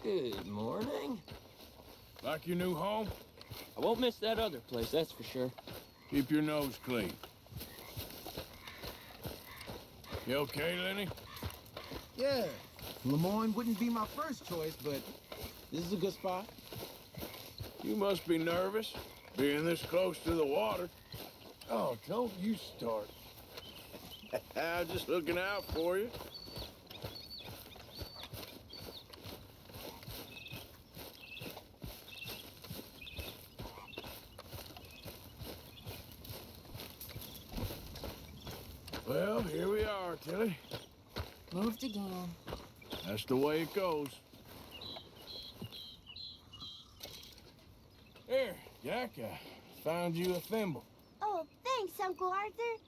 Good morning. Like your new home? I won't miss that other place, that's for sure. Keep your nose clean. You okay, Lenny? Yeah, Lemoyne wouldn't be my first choice, but this is a good spot. You must be nervous, being this close to the water. Oh, don't you start. I'm just looking out for you. Well, here we are, Tilly. Moved again. That's the way it goes. Here, Jack, I found you a thimble. Oh, thanks, Uncle Arthur.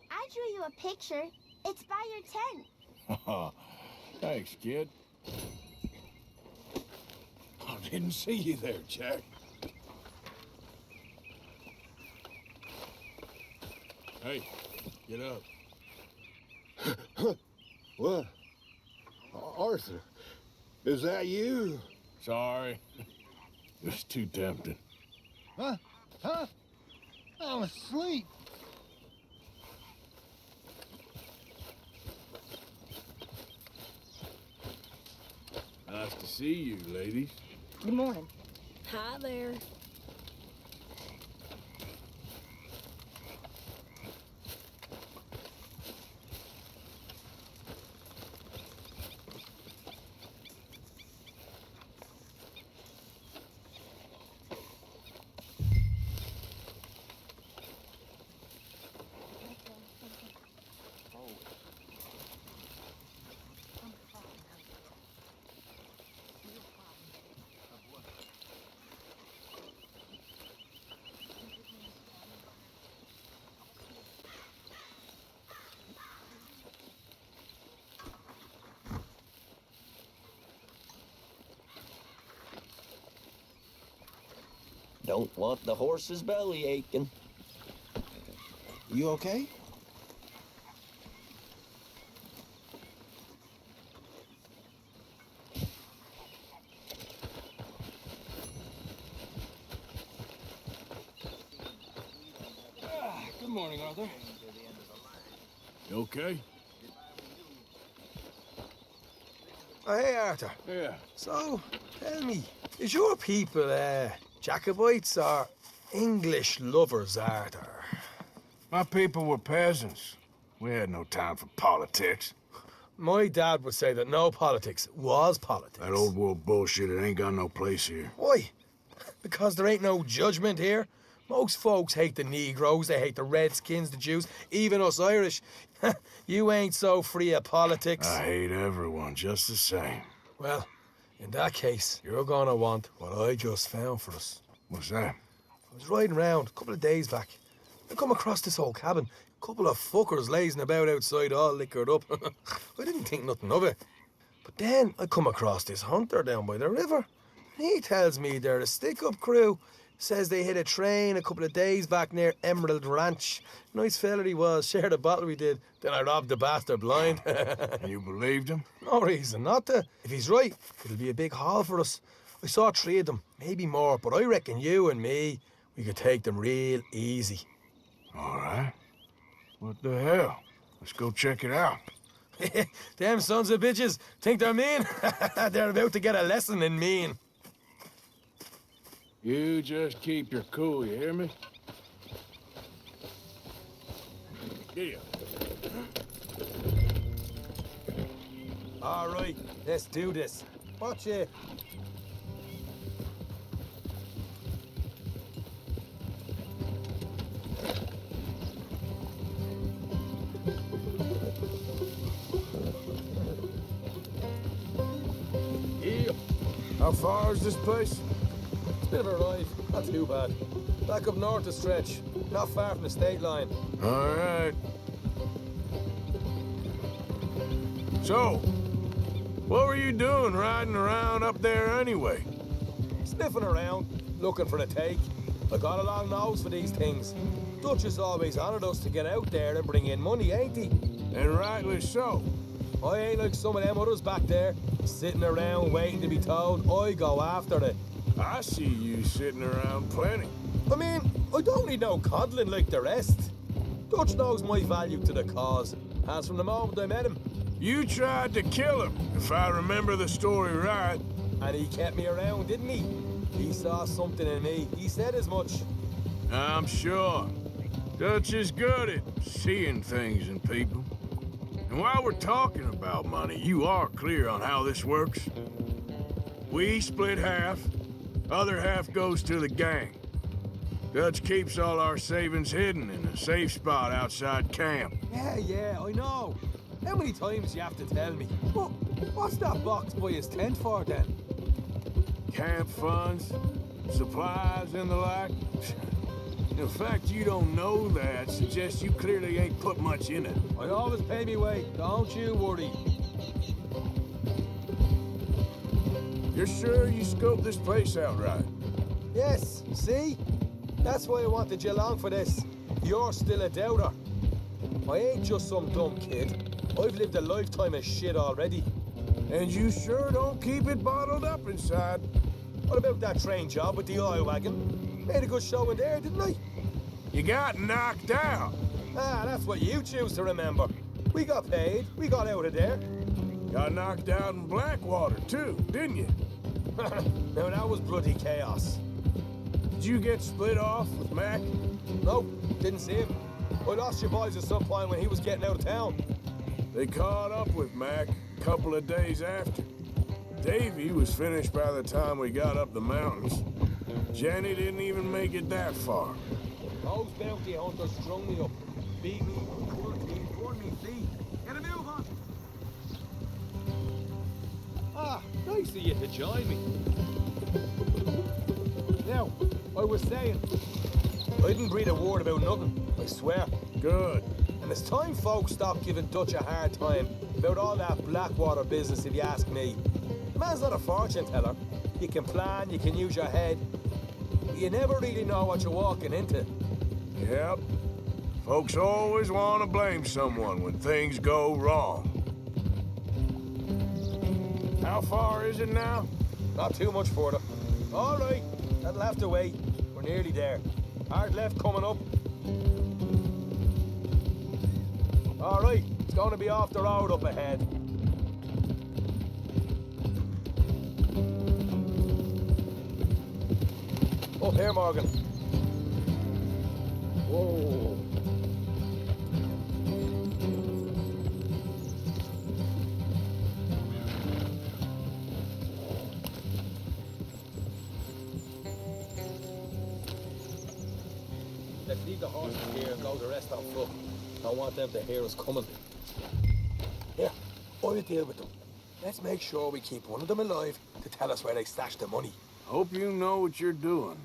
I drew you a picture. It's by your tent. Thanks, kid. I didn't see you there, Jack. Hey, get up. What? Arthur, is that you? Sorry. It was too tempting. Huh? Huh? I'm asleep. Nice to see you, ladies. Good morning. Hi there. Don't want the horse's belly aching. You okay? Good morning, Arthur. You okay? Oh, hey, Arthur. Yeah. So, tell me, is your people, Jacobites or English lovers, Arthur? My people were peasants. We had no time for politics. My dad would say that no politics was politics. That old world bullshit, it ain't got no place here. Why? Because there ain't no judgment here. Most folks hate the Negroes, they hate the Redskins, the Jews, even us Irish. You ain't so free of politics. I hate everyone just the same. Well, in that case, you're gonna want what I just found for us. What's that? I was riding around a couple of days back. I come across this old cabin. A couple of fuckers lazing about outside all liquored up. I didn't think nothing of it. But then I come across this hunter down by the river. He tells me they're a stick-up crew. Says they hit a train a couple of days back near Emerald Ranch. Nice fella he was, shared a bottle we did. Then I robbed the bastard blind. And you believed him? No reason not to. If he's right, it'll be a big haul for us. I saw 3 of them, maybe more, but I reckon you and me, we could take them real easy. All right. What the hell? Let's go check it out. Them sons of bitches think they're mean. They're about to get a lesson in mean. You just keep your cool, you hear me? Get All right, let's do this. Watch it. How far is this place? Bit of a ride, not too bad. Back up north a stretch, not far from the state line. All right. So, what were you doing riding around up there anyway? Sniffing around, looking for a take. I got a long nose for these things. Dutch has always honoured us to get out there and bring in money, ain't he? And rightly so. I ain't like some of them others back there, sitting around waiting to be told. I go after it. I see you sitting around plenty. I mean, I don't need no coddling like the rest. Dutch knows my value to the cause, as from the moment I met him. You tried to kill him, if I remember the story right. And he kept me around, didn't he? He saw something in me. He said as much. I'm sure. Dutch is good at seeing things in people. And while we're talking about money, you are clear on how this works? We split half, other half goes to the gang. Dutch keeps all our savings hidden in a safe spot outside camp. Yeah, I know. How many times you have to tell me? What's that box by his tent for then? Camp funds, supplies, and the like. The fact you don't know that suggests you clearly ain't put much in it. I always pay me way, don't you worry. You're sure you scoped this place out right? Yes, see? That's why I wanted you along for this. You're still a doubter. I ain't just some dumb kid. I've lived a lifetime of shit already. And you sure don't keep it bottled up inside. What about that train job with the oil wagon? Made a good show in there, didn't I? You got knocked out. Ah, that's what you choose to remember. We got paid. We got out of there. Got knocked out in Blackwater, too, didn't you? Now, that was bloody chaos. Did you get split off with Mac? No, didn't see him. I lost your boys at some point when he was getting out of town. They caught up with Mac a couple of days after. Davy was finished by the time we got up the mountains. Jenny didn't even make it that far. Those bounty hunters strung me up. Beat me, hurt me, won me feet. Get a move on! Ah, nice of you to join me. Now, I was saying, I didn't breathe a word about nothing, I swear. Good. And it's time folks stop giving Dutch a hard time about all that Blackwater business, if you ask me. The man's not a fortune teller. You can plan, you can use your head. But you never really know what you're walking into. Yep. Folks always want to blame someone when things go wrong. How far is it now? Not too much further. All right, that'll have to wait. We're nearly there. Hard left coming up. All right, it's going to be off the road up ahead. Up here, Morgan. Whoa. Let's leave the horses here and go the rest on foot. Don't want them to hear us coming. Here, I'll deal with them. Let's make sure we keep one of them alive to tell us where they stashed the money. Hope you know what you're doing.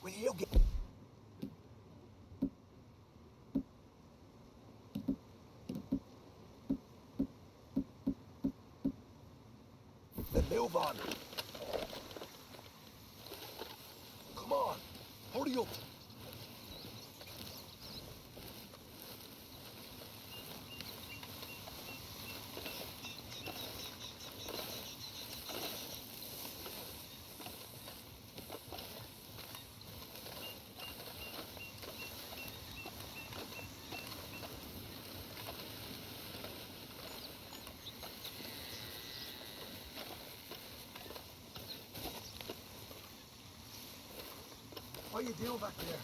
Will you get... Then move on. Come on, hurry up. What are you doing back there?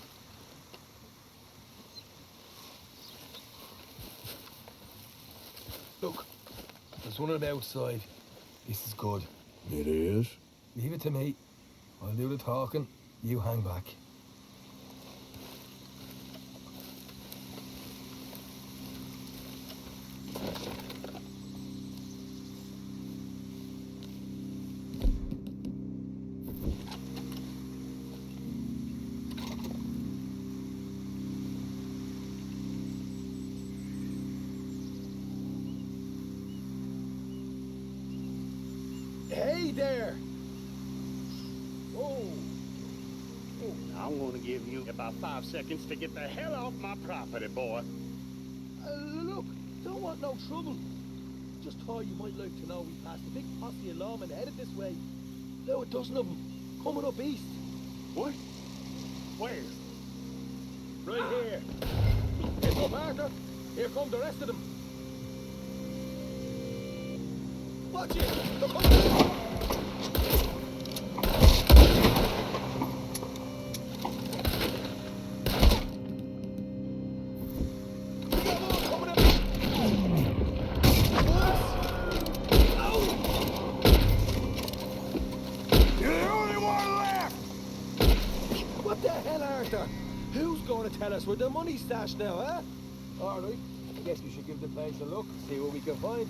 Look, there's one on the outside. This is good. It is? Leave it to me. I'll do the talking. You hang back. Hey there! Whoa! I'm gonna give you about 5 seconds to get the hell off my property, boy. Look, don't want no trouble. Just thought you might like to know we passed a big posse of lawmen headed this way. Now a dozen of them, coming up east. What? Where? Right here. Heads up, Arthur. Here come the rest of them. Watch it! They're coming! What the hell, Arthur? Who's going to tell us where the money's stashed now, huh? All right, I guess we should give the place a look, see what we can find.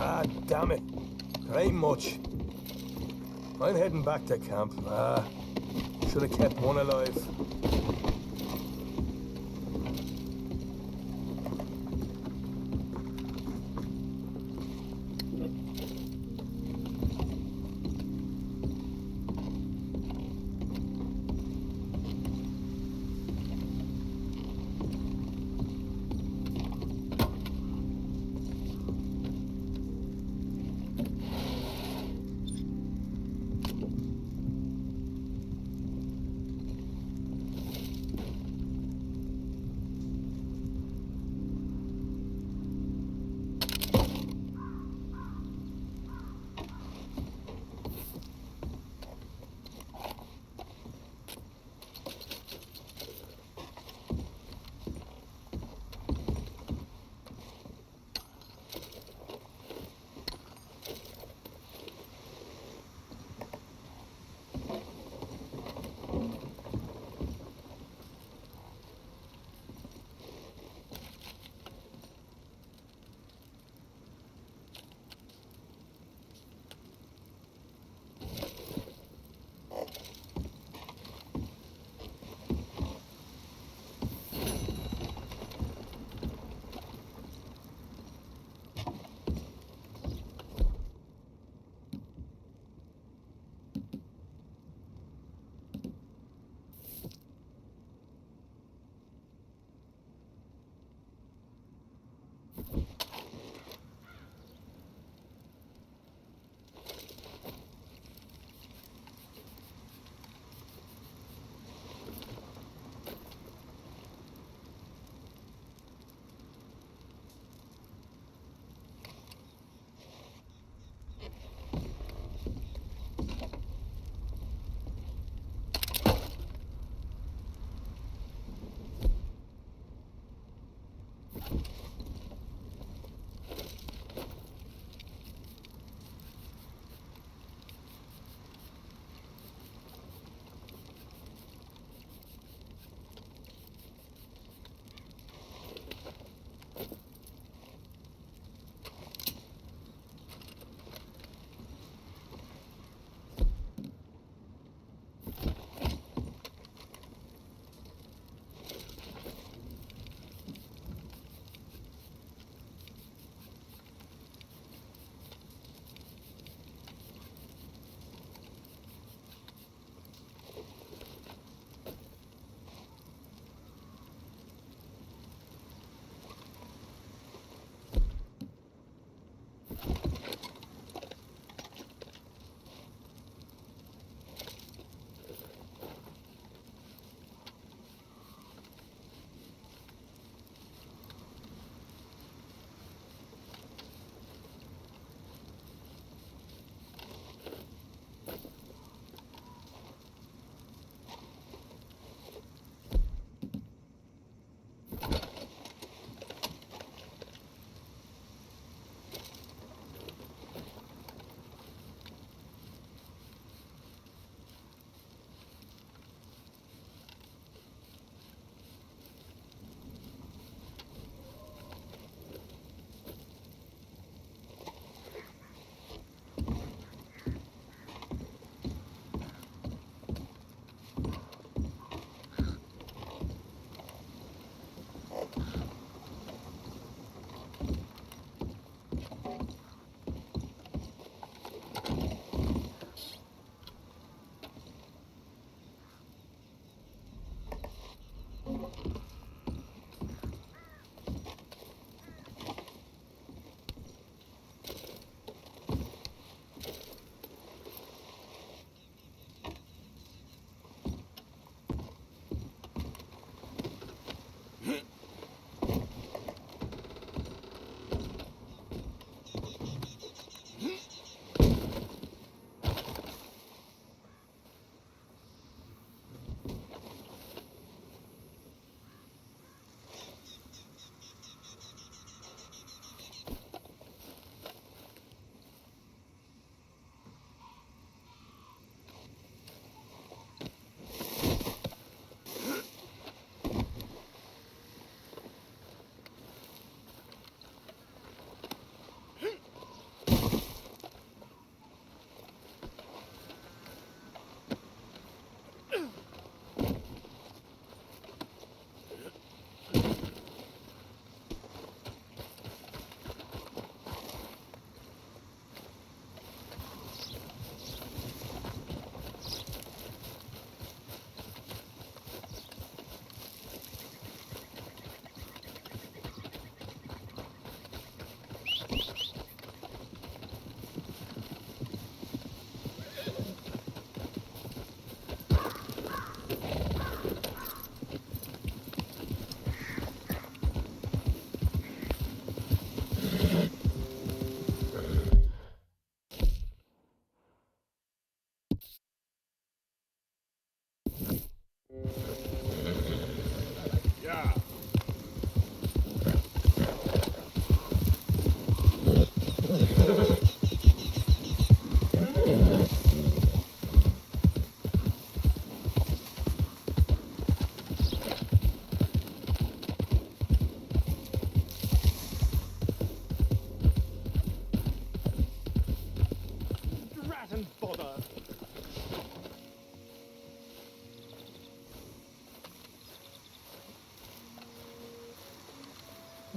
Ah, damn it. There ain't much. I'm heading back to camp. Should have kept one alive.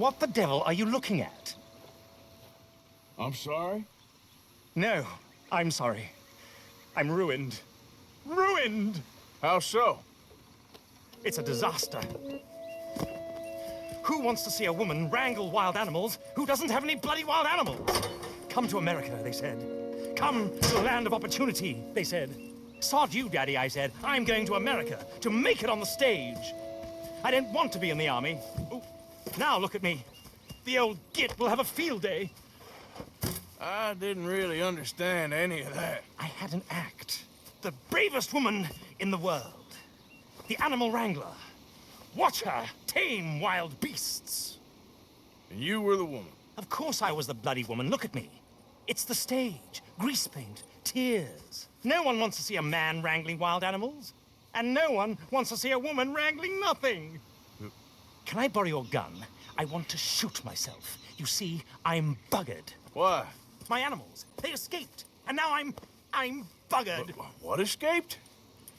What the devil are you looking at? I'm sorry? No, I'm sorry. I'm ruined. Ruined! How so? It's a disaster. Who wants to see a woman wrangle wild animals who doesn't have any bloody wild animals? Come to America, they said. Come to the land of opportunity, they said. Sod you, Daddy, I said. I'm going to America to make it on the stage. I didn't want to be in the army. Ooh, now look at me. The old git will have a field day. I didn't really understand any of that. I had an act. The bravest woman in the world. The animal wrangler. Watch her tame wild beasts. And you were the woman. Of course I was the bloody woman. Look at me. It's the stage. Grease paint. Tears. No one wants to see a man wrangling wild animals. And no one wants to see a woman wrangling nothing. Can I borrow your gun? I want to shoot myself. You see, I'm buggered. Why? My animals, they escaped. And now I'm buggered. What escaped?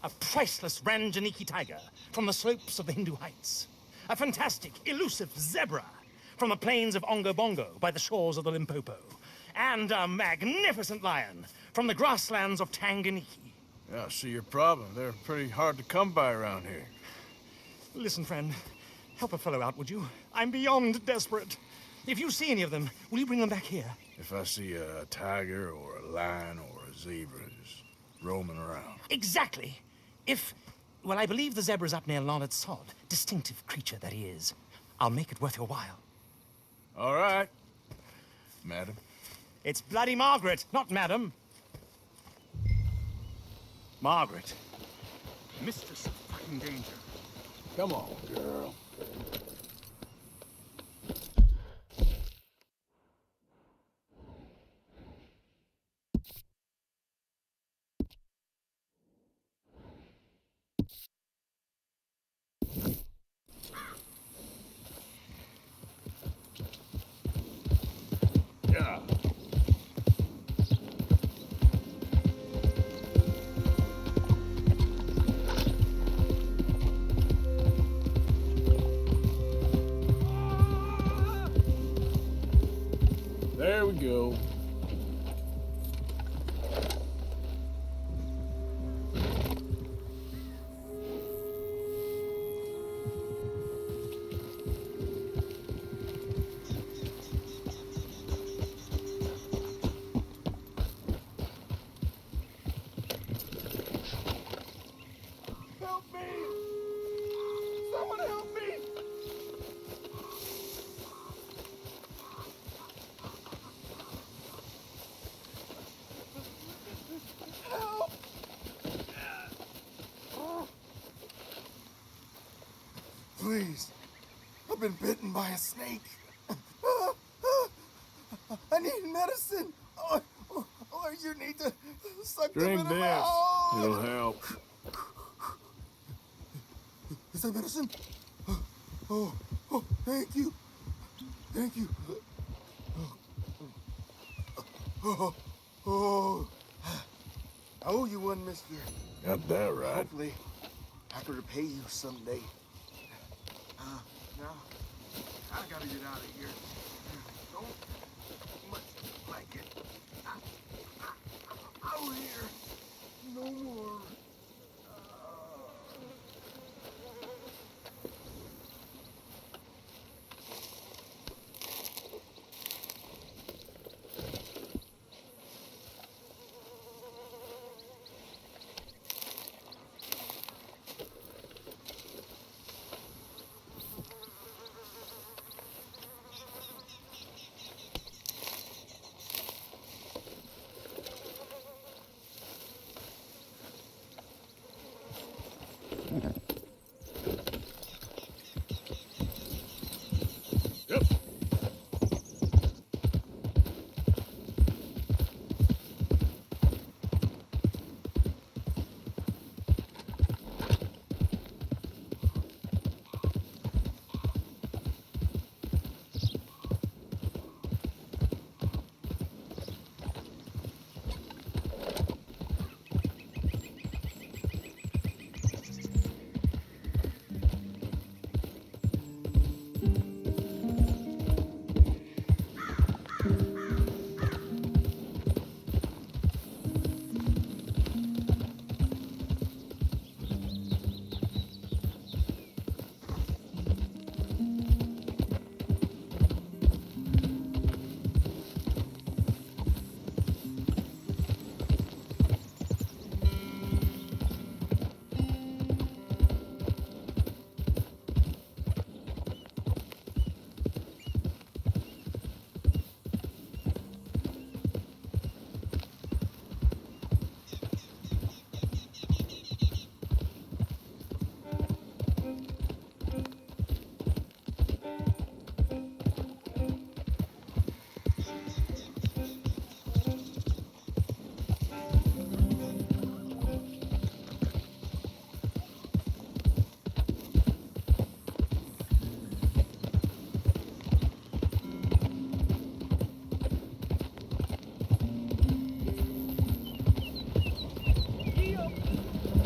A priceless Ranjaniki tiger from the slopes of the Hindu Heights. A fantastic, elusive zebra from the plains of Ongo Bongo by the shores of the Limpopo. And a magnificent lion from the grasslands of Tanganyika. Yeah, I see your problem. They're pretty hard to come by around here. Listen, friend, help a fellow out, would you? I'm beyond desperate. If you see any of them, will you bring them back here? If I see a tiger or a lion or a zebra just roaming around. Exactly. Well, I believe the zebra's up near Larned Sod. Distinctive creature that he is. I'll make it worth your while. All right, madam. It's bloody Margaret, not madam. Margaret. Mistress of fucking danger. Come on, girl. Yeah. There we go. Help me! Someone help me! Help! Please, I've been bitten by a snake. I need medicine. Or you need to suck them Drink in this. them out. It'll help. Is that medicine? Oh, thank you. Thank you. Oh. I owe you one, mister. Got that right. Hopefully, I can repay you someday. Now, I gotta get out of here. Don't much like it. Out here. No more. Yep.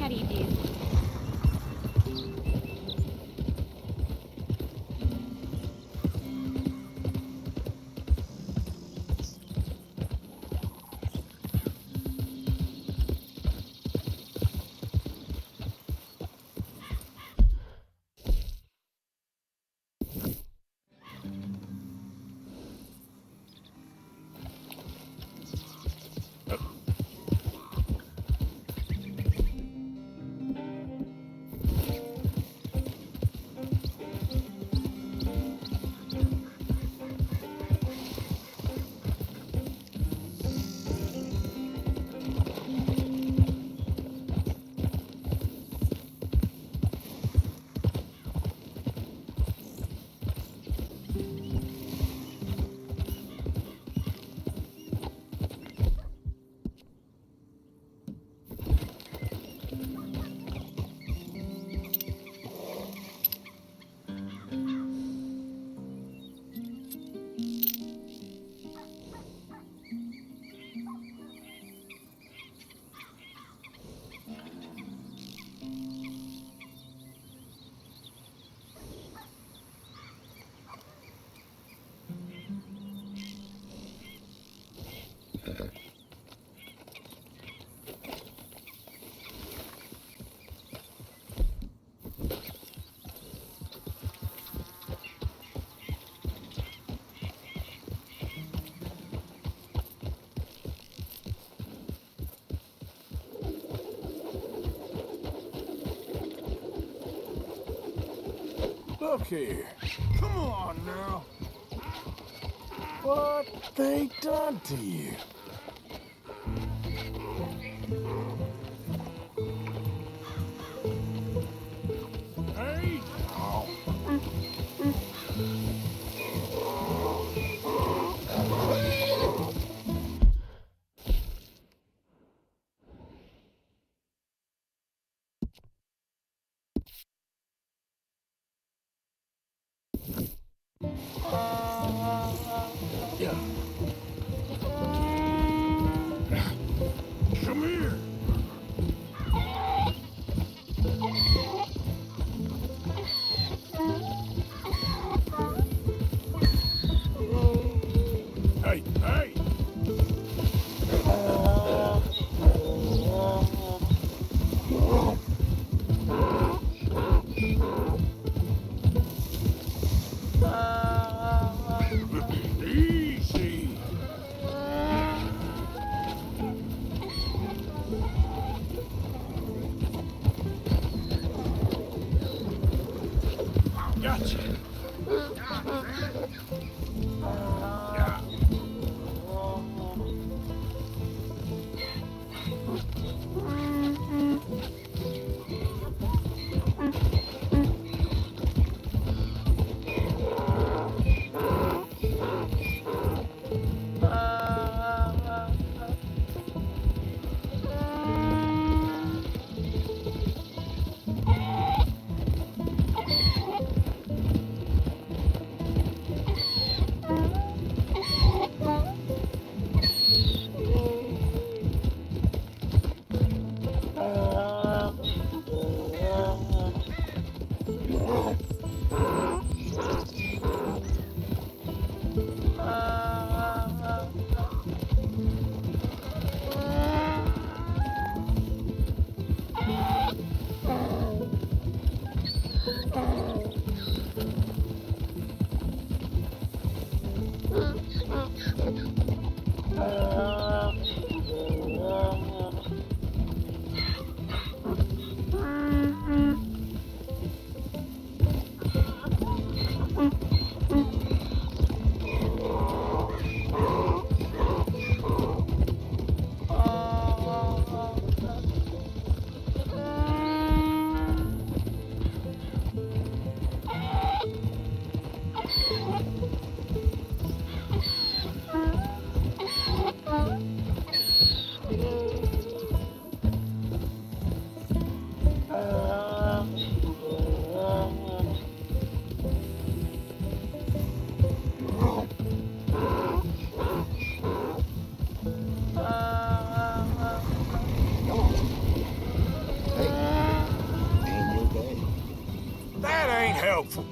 Daddy view. Look here. Come on now. What they done to you? Hey! Oh. Yeah. Come here. Hey, hey! Easy. Gotcha. Yeah. helpful.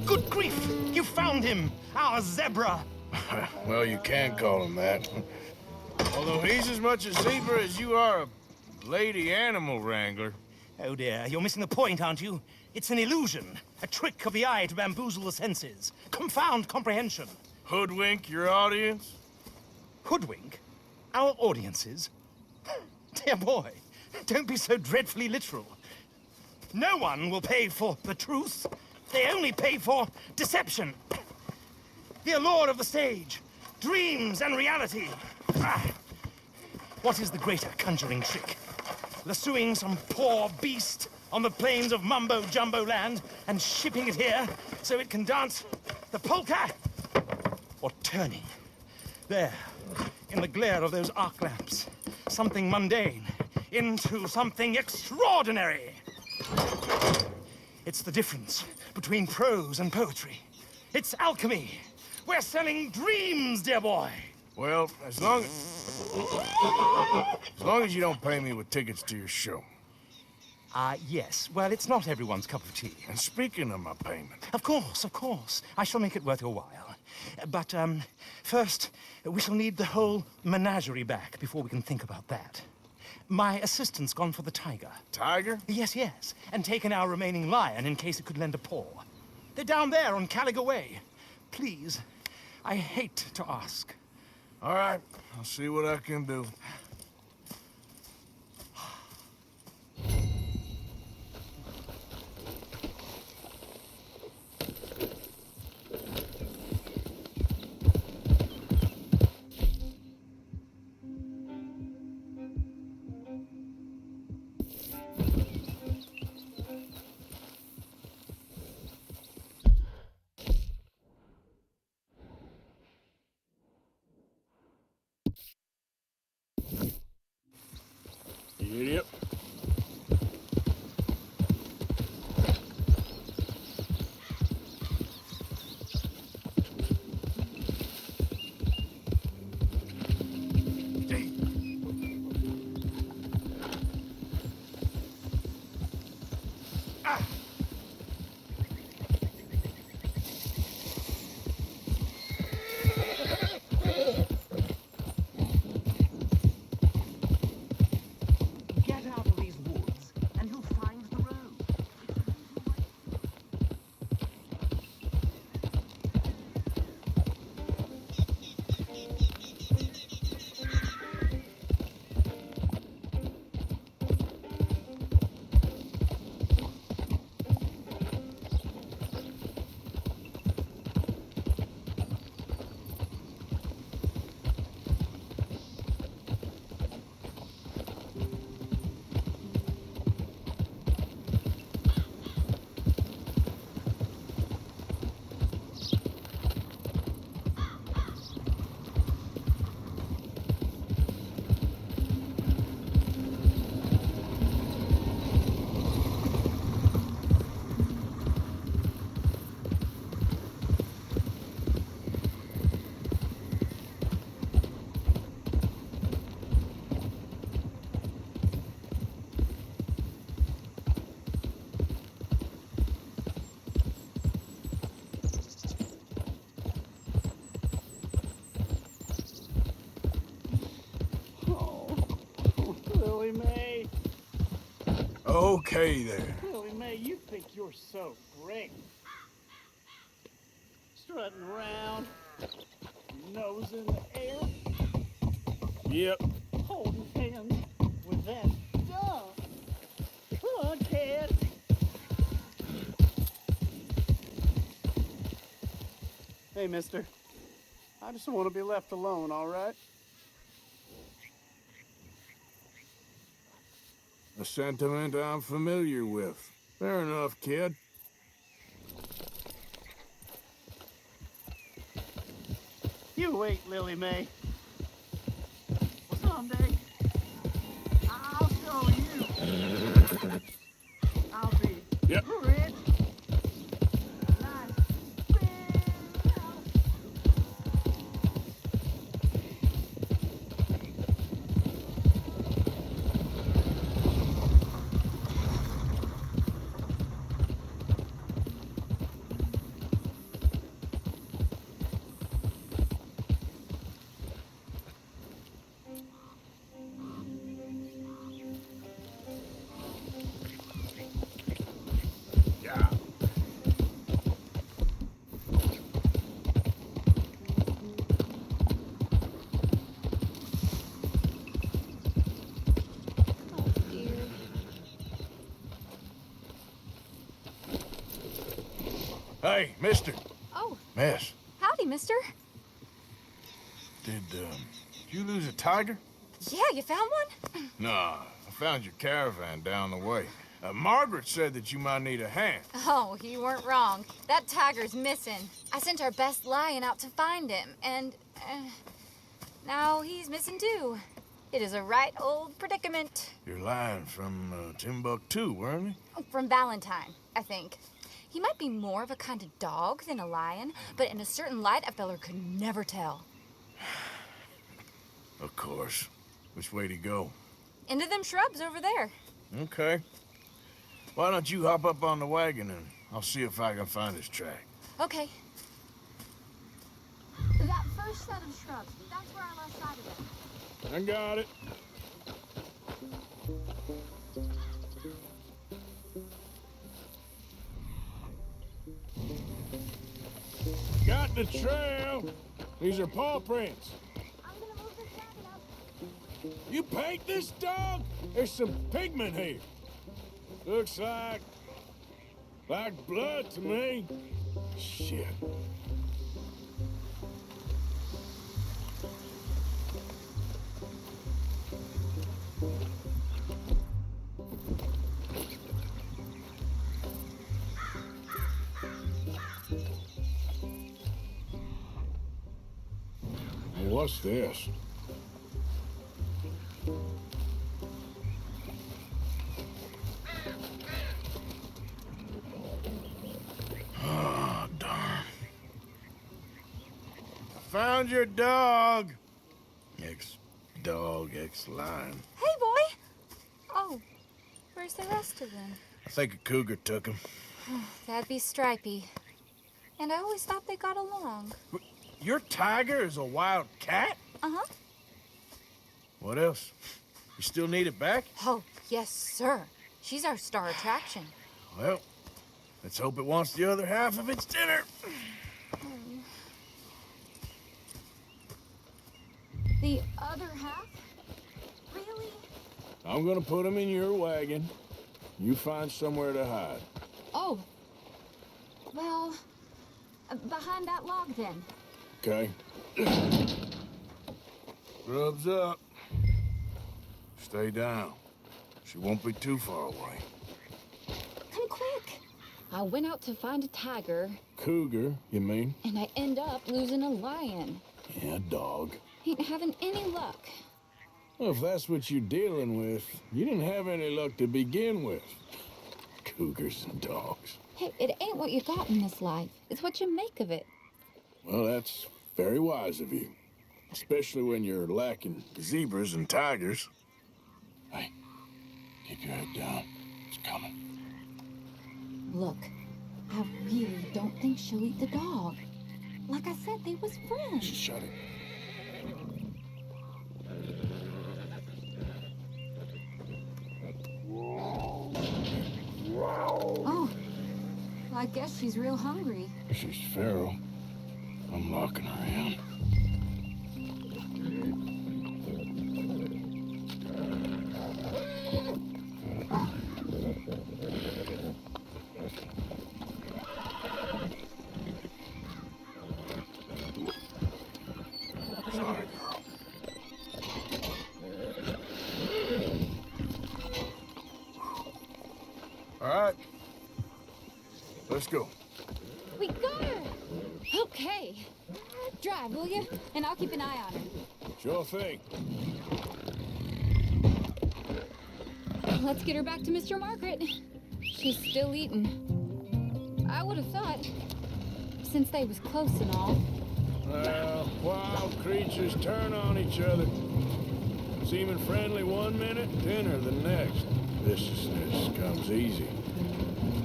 Good grief! You found him! Our zebra! Well, you can call him that. Although he's as much a zebra as you are a lady animal wrangler. Oh dear, you're missing the point, aren't you? It's an illusion. A trick of the eye to bamboozle the senses. Confound comprehension. Hoodwink your audience? Hoodwink? Our audiences? Dear boy, don't be so dreadfully literal. No one will pay for the truth. They only pay for deception. The allure of the stage, dreams and reality. What is the greater conjuring trick? Lassoing some poor beast on the plains of mumbo-jumbo land and shipping it here so it can dance the polka? Or turning, there, in the glare of those arc lamps, something mundane into something extraordinary? It's the difference between prose and poetry. It's alchemy. We're selling dreams, dear boy. Well, as long as you don't pay me with tickets to your show. Yes. Well, it's not everyone's cup of tea. And speaking of my payment... Of course, of course. I shall make it worth your while. But, first, we shall need the whole menagerie back before we can think about that. My assistant's gone for the tiger. Tiger? Yes, yes. And taken our remaining lion in case it could lend a paw. They're down there on Caliga Way. Please, I hate to ask. All right, I'll see what I can do. Yep. Get out of these woods, and you'll find the road. Okay there. Willie Mae, you think you're so great. Strutting around, your nose in the air. Yep. Holding hands with that dumb punk head. Hey, mister. I just want to be left alone, all right? A sentiment I'm familiar with. Fair enough, kid. You wait, Lily Mae. Someday, I'll show you. I'll be Yep. rich. Nice. Big house. Yeah. Oh, dear. Hey, mister. Oh, Miss, howdy, mister. did you lose a tiger? Yeah, you found one? Nah, I found your caravan down the way. Margaret said that you might need a hand. Oh, you weren't wrong. That tiger's missing. I sent our best lion out to find him, and now he's missing too. It is a right old predicament. You're lying from Timbuktu, weren't you? From Valentine, I think. He might be more of a kind of dog than a lion, but in a certain light, a feller could never tell. Of course. Which way to go? Into them shrubs over there. Okay. Why don't you hop up on the wagon and I'll see if I can find his track. Okay. That first set of shrubs, that's where I lost sight of them. I got it. Got the trail. These are paw prints. I'm gonna move this wagon up. You paint this dog? There's some pigment here. Looks like blood to me. Shit. What's this? Oh, darn. I found your dog. Ex-dog, ex-lion. Hey, boy! Oh, where's the rest of them? I think a cougar took him. That'd be Stripey. And I always thought they got along. Your tiger is a wild cat? Uh-huh. What else? You still need it back? Oh, yes, sir. She's our star attraction. Well, let's hope it wants the other half of its dinner. The other half? Really? I'm gonna put him in your wagon. You find somewhere to hide. Oh. Well, behind that log, then. Okay. Rubs up. Stay down. She won't be too far away. Come quick. I went out to find a tiger, Cougar, you mean? and I end up losing a lion. Yeah, dog. Ain't having any luck. Well, if that's what you're dealing with, you didn't have any luck to begin with. Cougars and dogs. Hey, it ain't what you got in this life. It's what you make of it. Well, that's very wise of you. Especially when you're lacking zebras and tigers. Hey, keep your head down. It's coming. Look, I really don't think she'll eat the dog. Like I said, they was friends. Shut it. Oh, I guess she's real hungry. She's feral. I'm locking her in. All right. Let's go. We got her! Okay. Drive, will you? And I'll keep an eye on her. Sure thing. Let's get her back to Mr. Margaret. She's still eating. I would have thought, since they was close and all. Well, wild creatures turn on each other. Seeming friendly one minute, dinner the next. Viciousness comes easy.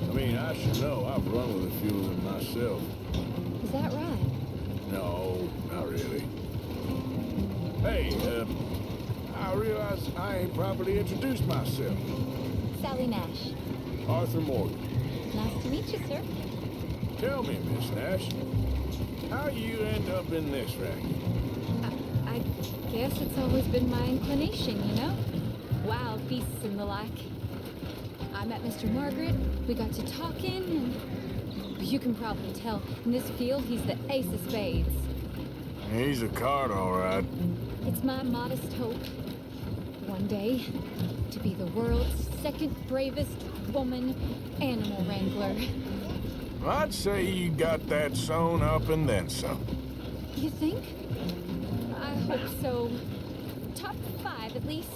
I mean, I should know. I've run with a few of them myself. Is that right? No, not really. Hey, I realize I ain't properly introduced myself. Sally Nash. Arthur Morgan. Nice to meet you, sir. Tell me, Miss Nash, how you end up in this racket? I guess it's always been my inclination, you know? Wild beasts and the like. I met Mr. Margaret, we got to talking, and you can probably tell, in this field, he's the ace of spades. He's a card, all right. It's my modest hope, one day, to be the world's second bravest woman animal wrangler. I'd say you got that sewn up and then some. You think? I hope so. Top 5, at least.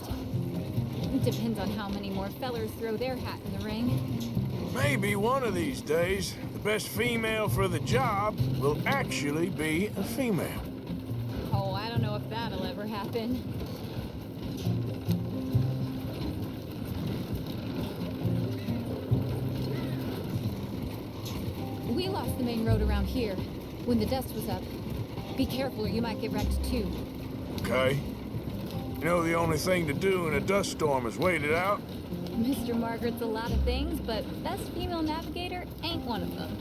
It depends on how many more fellers throw their hat in the ring. Maybe one of these days, the best female for the job will actually be a female. Oh, I don't know if that'll ever happen. We lost the main road around here when the dust was up. Be careful or you might get wrecked too. Okay? You know the only thing to do in a dust storm is wait it out? Mr. Margaret's a lot of things, but best female navigator ain't one of them.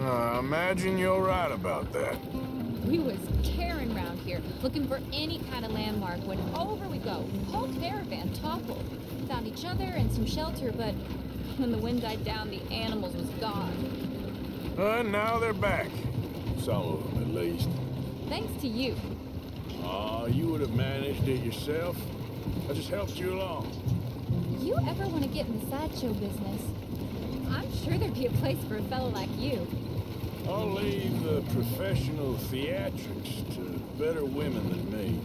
I imagine you're right about that. We was tearing around here, looking for any kind of landmark when over we go. Whole caravan toppled. Found each other and some shelter, but when the wind died down, the animals was gone. And now they're back. Some of them, at least. Thanks to you. Aw, you would have managed it yourself. I just helped you along. You ever want to get in the sideshow business? I'm sure there'd be a place for a fellow like you. I'll leave the professional theatrics to better women than me.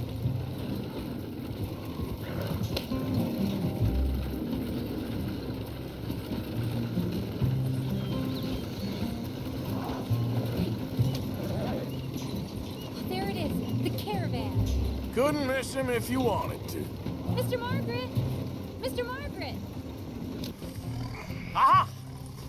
There it is, the caravan. Couldn't miss him if you wanted to. Mr. Margaret! Mr. Margaret! Aha!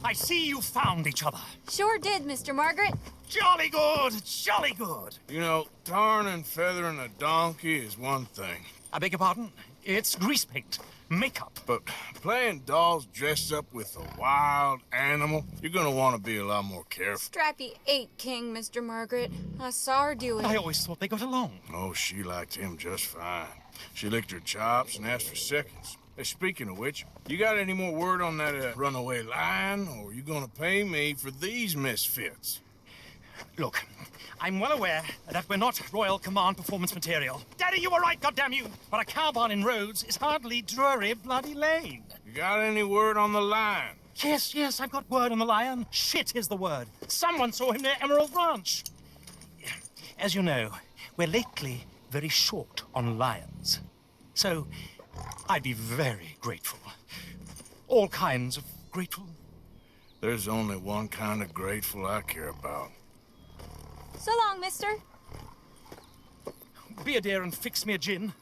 I see you found each other. Sure did, Mr. Margaret. Jolly good, jolly good. You know, tarring and feathering a donkey is one thing. I beg your pardon? It's grease paint, makeup. But playing dolls dressed up with a wild animal, you're gonna want to be a lot more careful. Strappy ate King, Mr. Margaret. I saw her do it. I always thought they got along. Oh, she liked him just fine. She licked her chops and asked for seconds. Hey, speaking of which, you got any more word on that runaway lion, or are you gonna pay me for these misfits? Look, I'm well aware that we're not Royal Command performance material. Daddy, you were right, goddamn you! But a cow barn in Rhodes is hardly Drury Bloody Lane. You got any word on the lion? Yes, I've got word on the lion. Shit is the word. Someone saw him near Emerald Ranch. As you know, we're lately very short on lions. So, I'd be very grateful. All kinds of grateful. There's only one kind of grateful I care about. So long, mister. Be a dear and fix me a gin.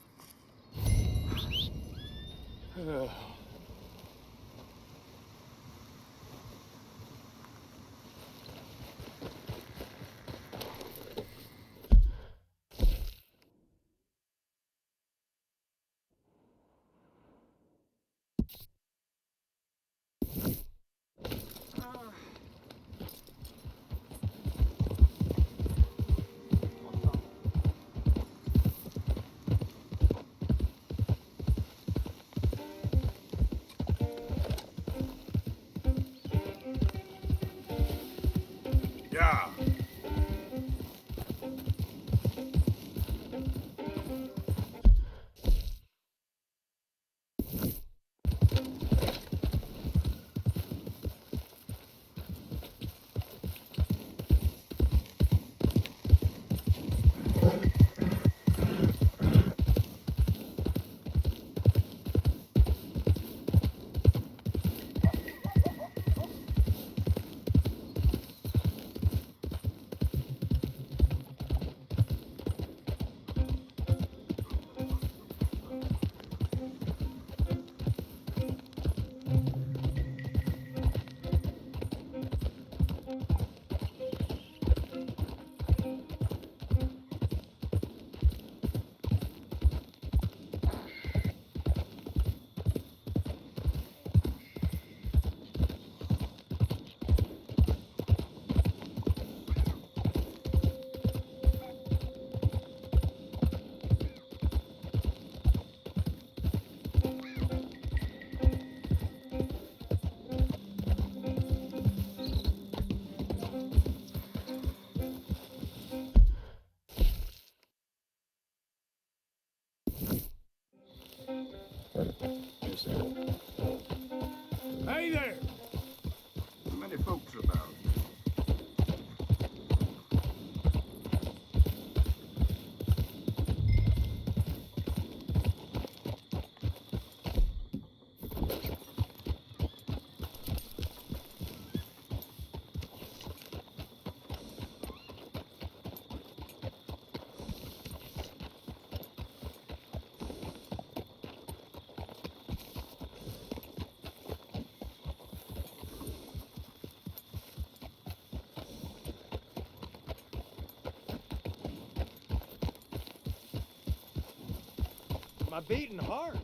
my beating heart.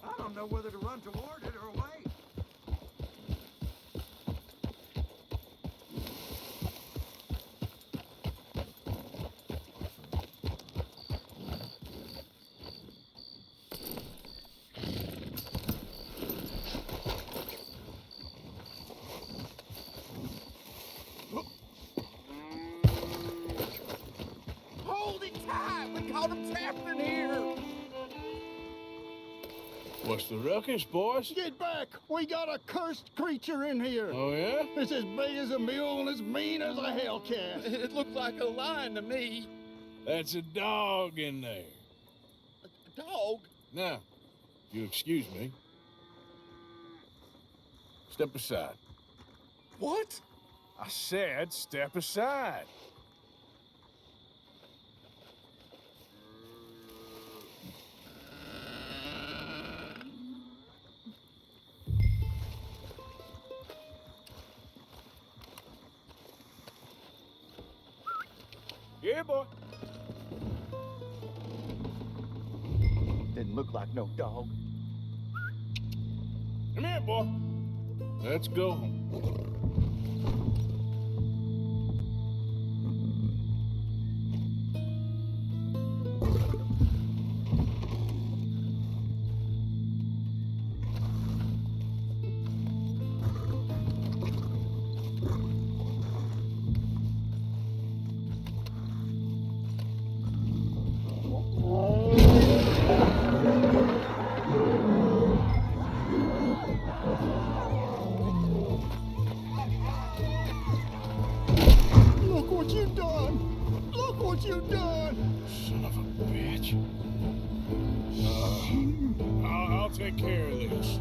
I don't know whether to run toward it or wait. Hold it tight! We caught him trapped in here! What's the ruckus, boys? Get back! We got a cursed creature in here. Oh, yeah? It's as big as a mule and as mean as a hellcat. It looked like a lion to me. That's a dog in there. A dog? Now, if you'll excuse me. Step aside. What? I said step aside. Yeah, boy. Didn't look like no dog. Come here, boy. Let's go. Look what you done! Look what you done! Son of a bitch. I'll take care of this.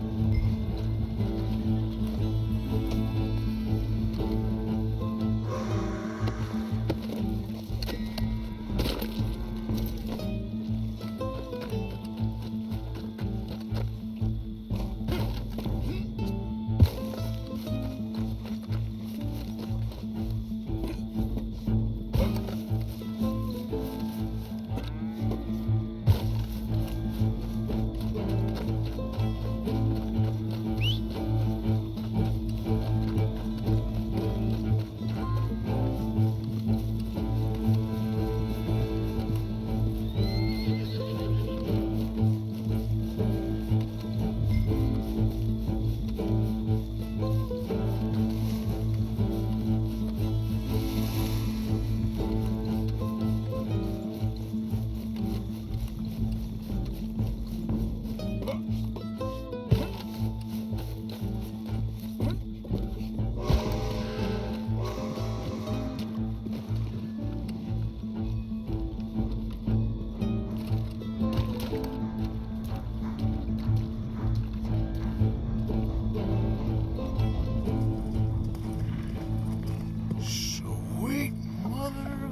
Sweet mother.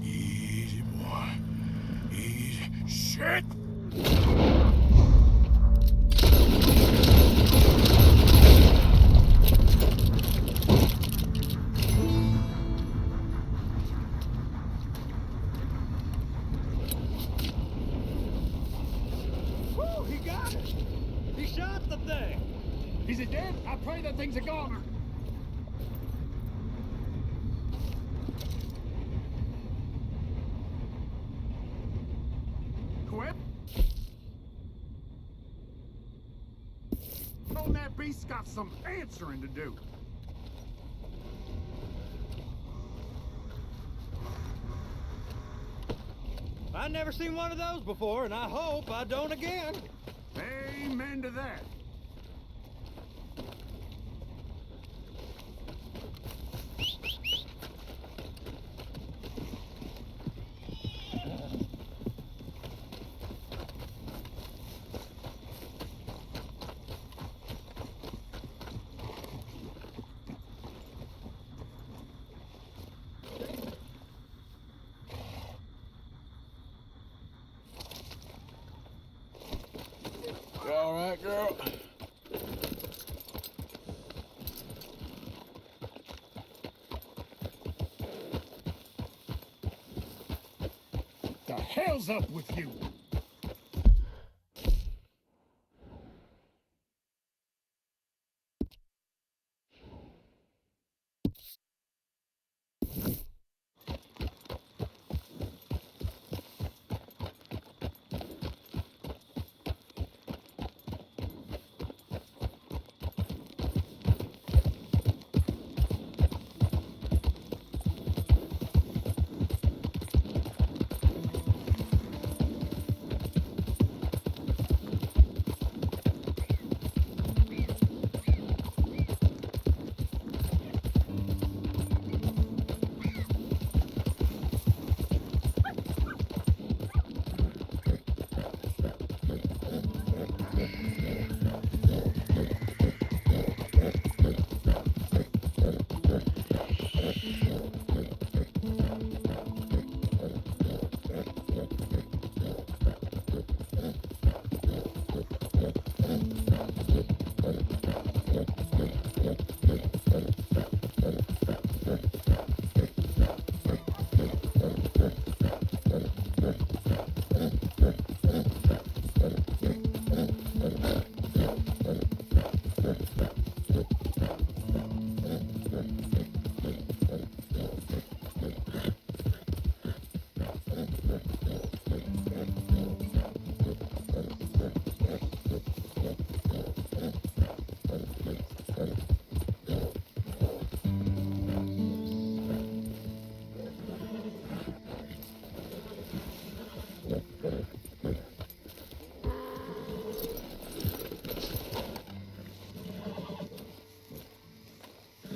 Easy, boy. Easy. Shit! Woo, he got it! He shot the thing! Is it dead? I pray that thing's a goner. Quip? Oh, that beast's got some answering to do. I never seen one of those before, and I hope I don't again. Amen to that. You all right, girl? hell's up with you?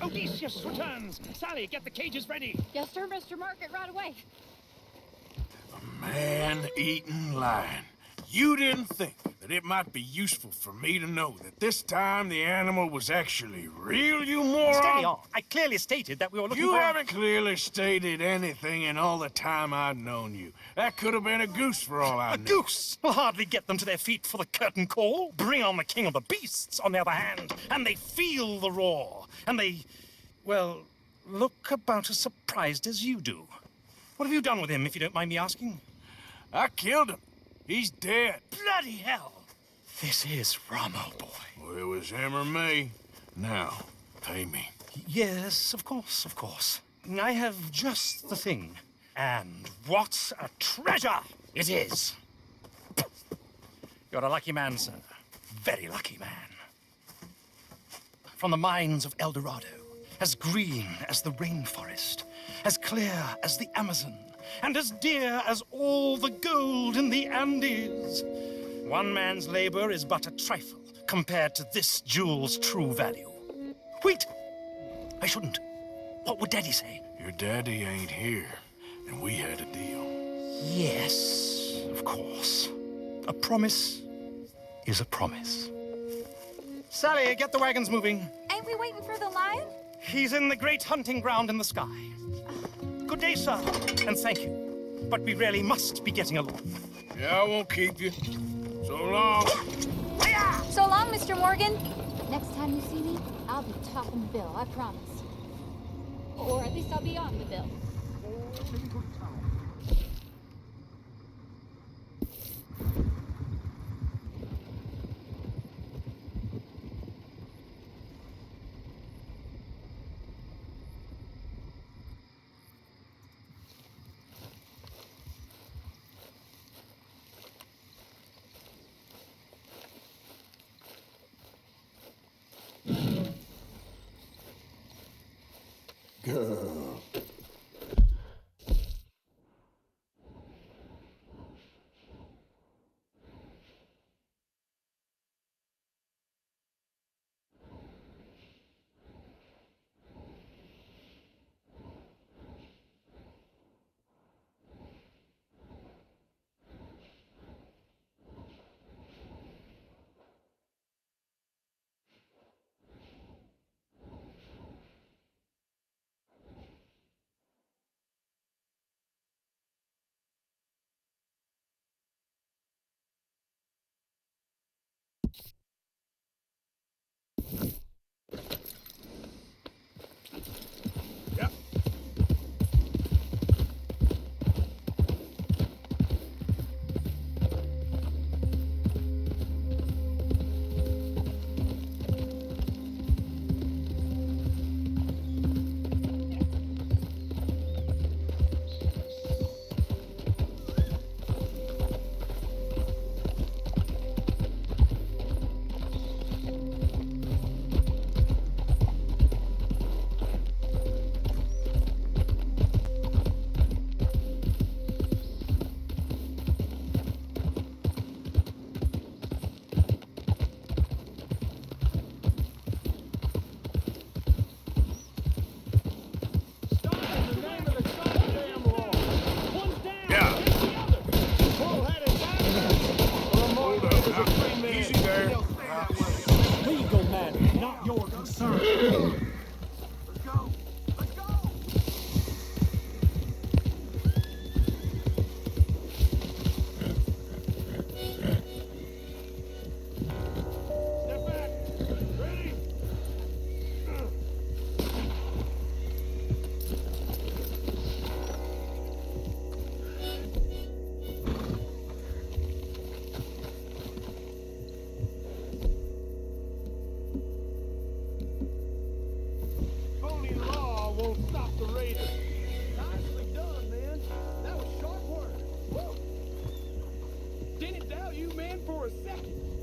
Odysseus returns! Sally, get the cages ready! Yes, sir, Mr. Margaret, right away. A man-eating lion. You didn't think that it might be useful for me to know that this time the animal was actually real, you moron? Steady on. I clearly stated that we were looking You for... haven't clearly stated anything in all the time I've known you. That could have been a goose for all I A know. goose will hardly get them to their feet for the curtain call. Bring on the king of the beasts, on the other hand, and they feel the roar. And they, well, look about as surprised as you do. What have you done with him, if you don't mind me asking? I killed him. He's dead. Bloody hell! This is Ramo, boy. Well, it was him or me. Now, pay me. Yes, of course, of course. I have just the thing. And what a treasure it is! You're a lucky man, sir. Very lucky man. From the mines of El Dorado, as green as the rainforest, as clear as the Amazon, and as dear as all the gold in the Andes. One man's labor is but a trifle compared to this jewel's true value. Wait! I shouldn't. What would Daddy say? Your daddy ain't here, and we had a deal. Yes, of course. A promise is a promise. Sally, get the wagons moving. Ain't we waiting for the lion? He's in the great hunting ground in the sky. Good day, sir, and thank you. But we really must be getting along. Yeah, I won't keep you. So long. Hiya! So long, Mr. Morgan. Next time you see me, I'll be topping the bill, I promise. Or at least I'll be on the bill. Girl.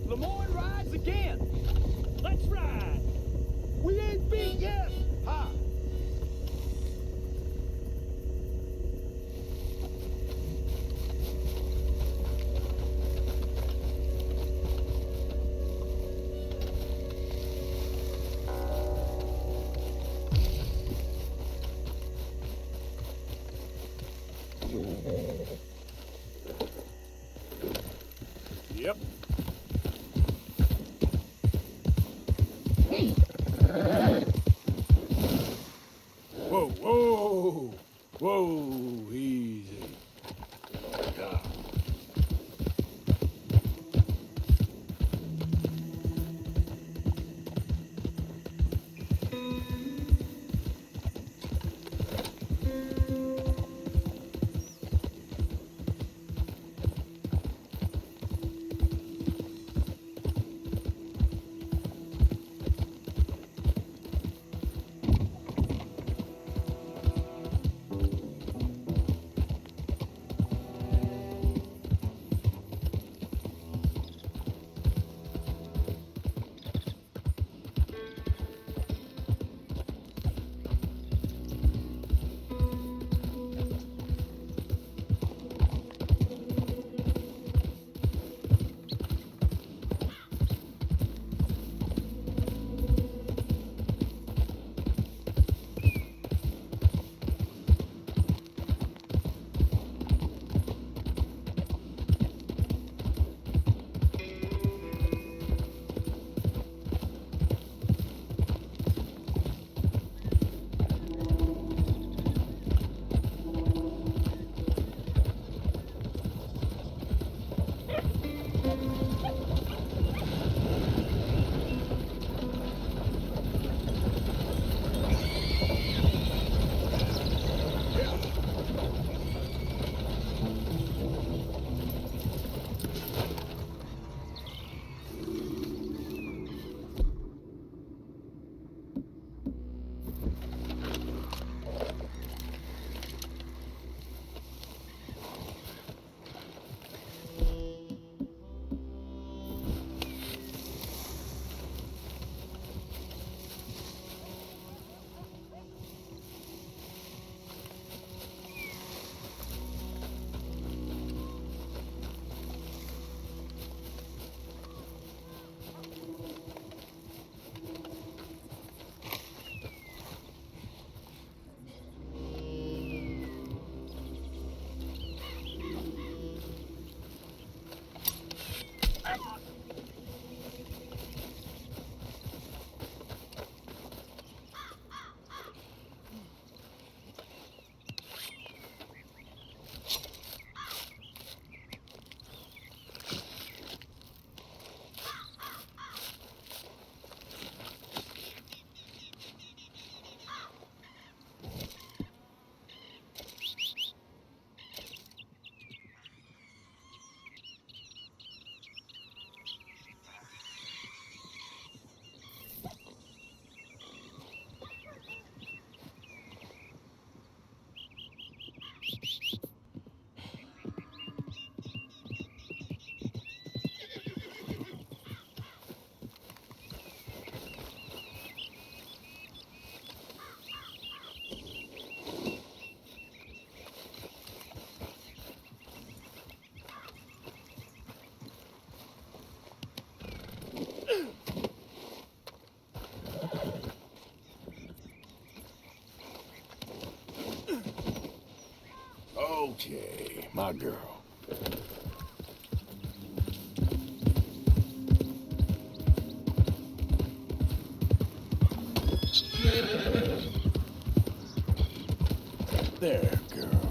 Lemoyne rides again. Let's ride. We ain't beat yet. Ha! Yep. Whoa, whoa, whoa, easy. Yeah. Okay, my girl. There, girl.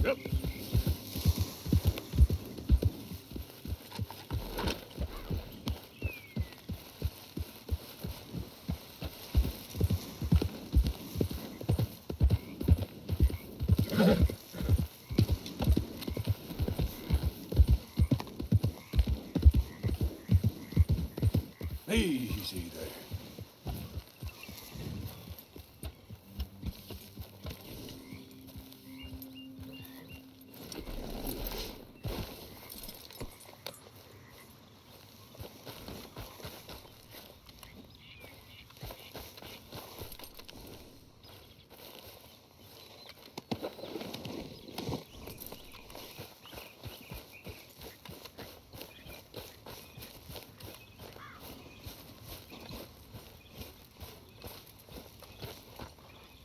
Yep. Easy there.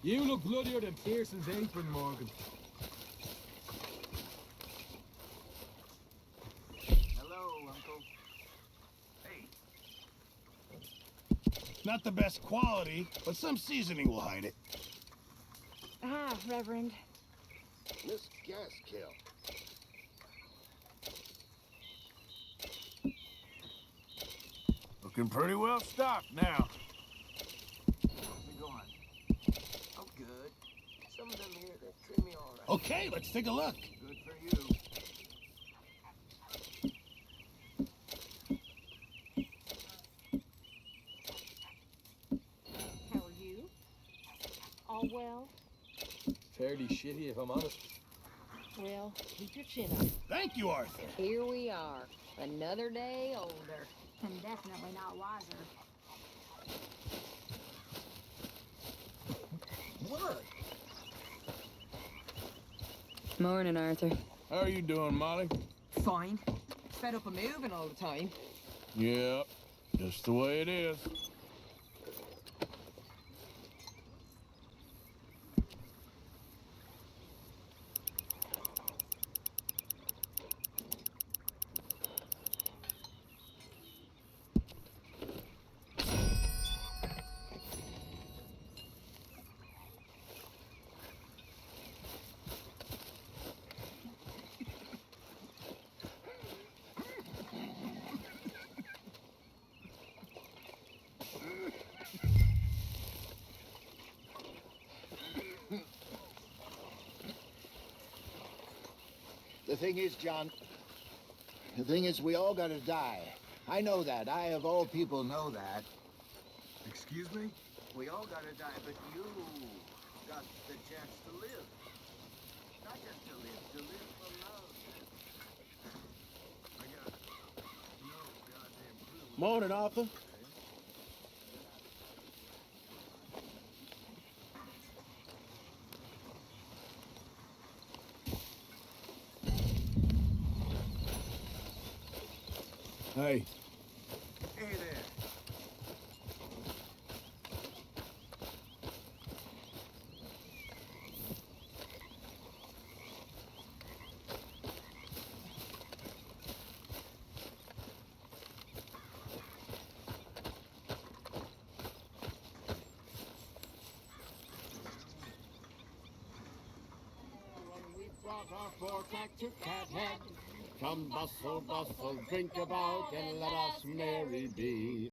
You look bloodier than Pearson's apron, Morgan. Hello, Uncle. Hey. Not the best quality, but some seasoning will hide it. Ah, Reverend. Miss Gaskill. Looking pretty well stocked now. How's it going? I'm good. Some of them here, they treat me all right. Okay, let's take a look. Good for you. How are you? All well? Fairly shitty, if I'm honest. Well, keep your chin up. Thank you, Arthur. Here we are, another day older. And definitely not wiser. What? Morning, Arthur. How are you doing, Molly? Fine. Fed up of moving all the time. Yep. Just the way it is. The thing is, John, the thing is, we all gotta die. I know that. I, of all people, know that. Excuse me? We all gotta die, but you got the chance to live. Not just to live for love. I got no goddamn clue. Morning, Arthur. Hey. Hey there. We brought our four-track to Cathead. Come bustle, bustle, drink about, and let us merry be.